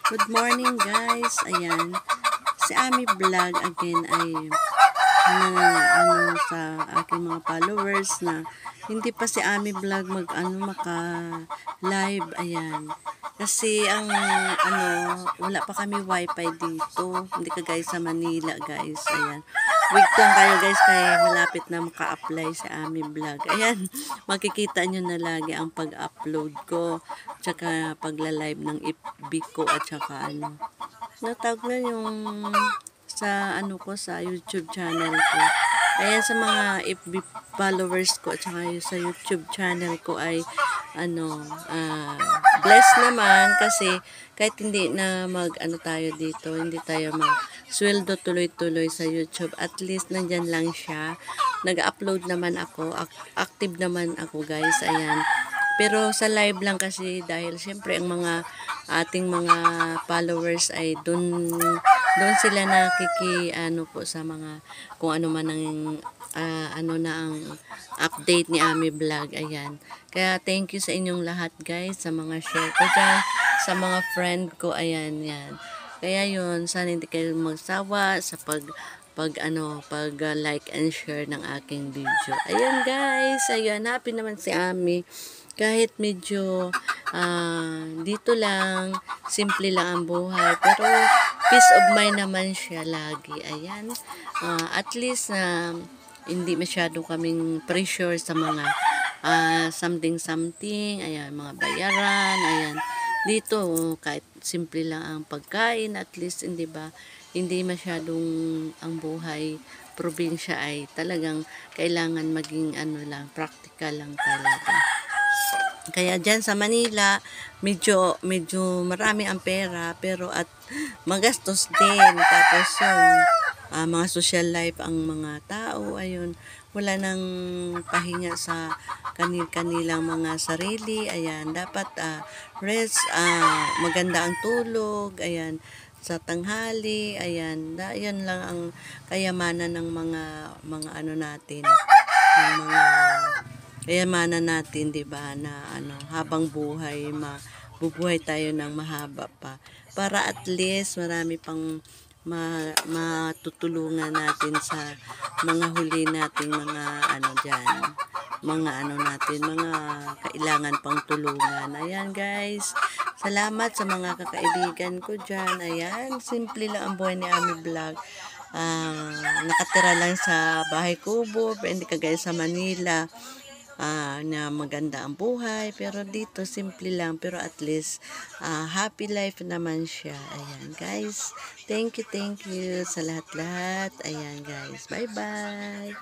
Good morning guys. Ayan. Si Ami Vlog again ay sa aking mga followers na hindi pa si Ami Vlog maka live. Ayan. Kasi wala pa kami wifi dito. Hindi ka guys sa Manila guys. Ayan. Wait lang kayo guys kaya malapit na maka-apply sa aming vlog. Ayan, makikita nyo na lagi ang pag-upload ko. Tsaka pagla-live ng FB ko at tsaka natawag na yung sa sa YouTube channel ko. Ayan, sa mga FB followers ko at saka sa YouTube channel ko ay blessed naman kasi kahit hindi na tayo dito, hindi tayo sweldo tuloy-tuloy sa YouTube, at least nandyan lang siya. Nag-upload naman ako, active naman ako guys. Ayan, pero sa live lang kasi dahil syempre ang mga ating mga followers ay doon sila po sa mga kung ano man ang ang update ni Ami Vlog. Ayan, kaya thank you sa inyong lahat guys sa mga share ko dyan, sa mga friend ko. Ayan, yan. Kaya yun, sana hindi kayo magsawa sa pag like and share ng aking video. Ayan guys, ayan, happy naman si Ami. Kahit medyo dito lang, simple lang ang buhay, pero peace of mind naman siya lagi. Ayan, at least hindi masyado kaming pressure sa mga something, ayan, mga bayaran. Ayan, dito kahit simple lang ang pagkain, at least hindi ba, hindi masyadong ang buhay probinsya ay talagang kailangan maging practical lang talaga. Kaya dyan sa Manila, medyo marami ang pera, pero at magastos din. Tapos yung mga social life ang mga tao, ayun, wala nang pahinga sa kanilang mga sarili. Ayan, dapat rest, maganda ang tulog, ayan, sa tanghali. Ayan, yan lang ang kayamanan ng mga natin, ng mga kayamanan natin, 'di ba, na habang buhay mabubuhay tayo ng mahaba pa, para at least marami pang matutulungan natin sa mga huli nating mga diyan, mga natin, mga kailangan pang tulungan. Ayan guys, salamat sa mga kakaibigan ko diyan. Ayan, simple lang ang buhay ni Ami Vlog. Nakatira lang sa bahay kubo, hindi kagaya sa Manila na maganda ang buhay, pero dito simple lang, pero at least happy life naman siya. Ayan guys, thank you sa lahat-lahat. Ayan guys, bye bye.